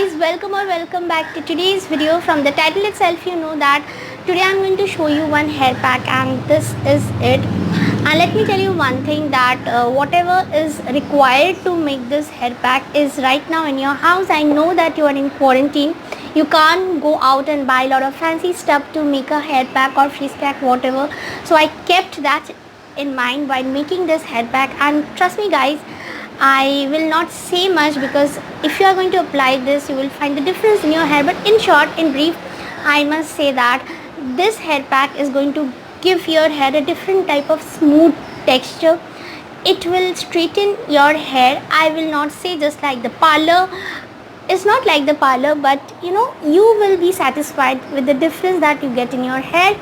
guys, welcome back to today's video. From the title itself you know that today I'm going to show you one hair pack and this is it. And let me tell you one thing that whatever is required to make this hair pack is right now in your house. I know that you are in quarantine, you can't go out and buy a lot of fancy stuff to make a hair pack or face pack, whatever. So I kept that in mind while making this hair pack, and trust me guys, I will not say much because if you are going to apply this you will find the difference in your hair. But in short, in brief, I must say that this hair pack is going to give your hair a different type of smooth texture. It will straighten your hair. I will not say just like the parlor. It's not like the parlor, but you will be satisfied with the difference that you get in your hair,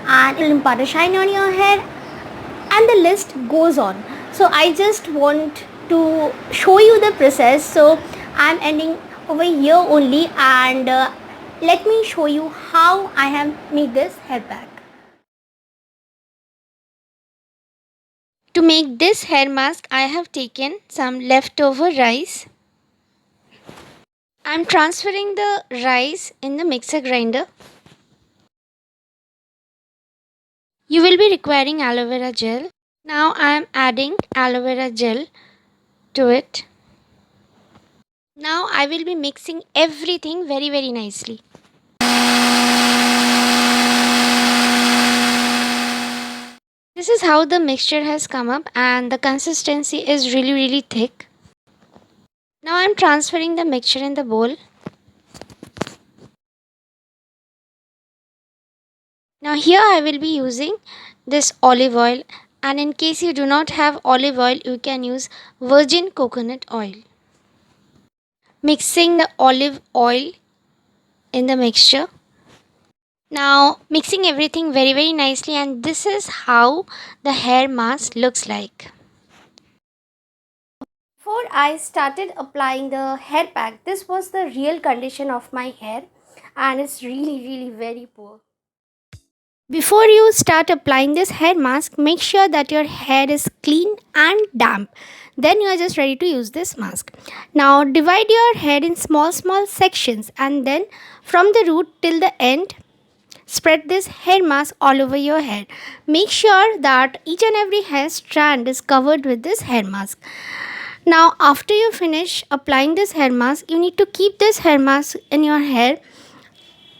and it will impart a shine on your hair, and the list goes on. So I just want to show you the process, so I'm ending over here only, and let me show you how I have made this hair pack. To make this hair mask, I have taken some leftover rice. I'm transferring the rice in the mixer grinder. You will be requiring aloe vera gel. Now I am adding aloe vera gel to it. Now I will be mixing everything very nicely. This is how the mixture has come up, and the consistency is really thick. Now I am transferring the mixture in the bowl. Now here I will be using this olive oil, and in case you do not have olive oil you can use virgin coconut oil. Mixing the olive oil in the mixture. Now mixing everything very nicely, and this is how the hair mask looks like. Before I started applying the hair pack, this was the real condition of my hair, and it's really very poor. Before you start applying this hair mask, make sure that your hair is clean and damp. Then you are just ready to use this mask. Now divide your hair in small sections, and then from the root till the end, spread this hair mask all over your hair. Make sure that each and every hair strand is covered with this hair mask. Now after you finish applying this hair mask, you need to keep this hair mask in your hair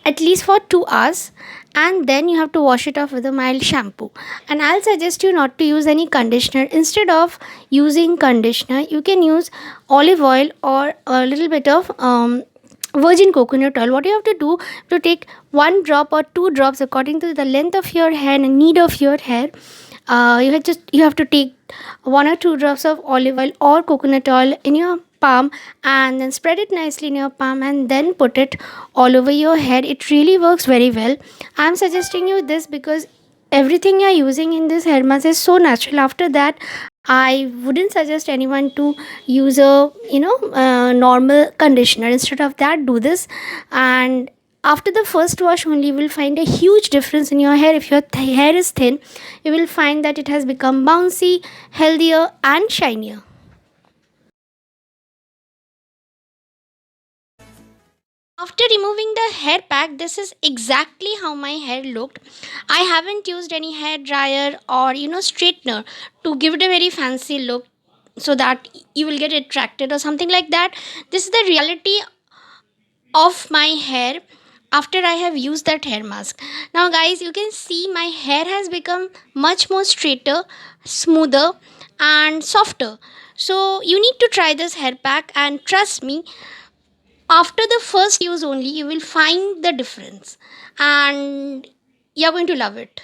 at least for 2 hours, and then you have to wash it off with a mild shampoo. And I'll suggest you not to use any conditioner. Instead of using conditioner, you can use olive oil or a little bit of virgin coconut oil. What you have to do, to take 1 drop or 2 drops according to the length of your hair and need of your hair. You have to take 1 or 2 drops of olive oil or coconut oil in your palm, and then spread it nicely in your palm, and then put it all over your hair. It really works very well. I'm suggesting you this because everything you're using in this hair mask is so natural. After that, I wouldn't suggest anyone to use a normal conditioner. Instead of that, do this, and after the first wash only you will find a huge difference in your hair. If your hair is thin, you will find that it has become bouncy, healthier and shinier. After removing the hair pack, this is exactly how my hair looked. I haven't used any hair dryer or straightener to give it a very fancy look so that you will get attracted or something like that. This is the reality of my hair after I have used that hair mask. Now guys, you can see my hair has become much more straighter, smoother and softer. So you need to try this hair pack, and trust me, after the first use only you will find the difference, and you're going to love it.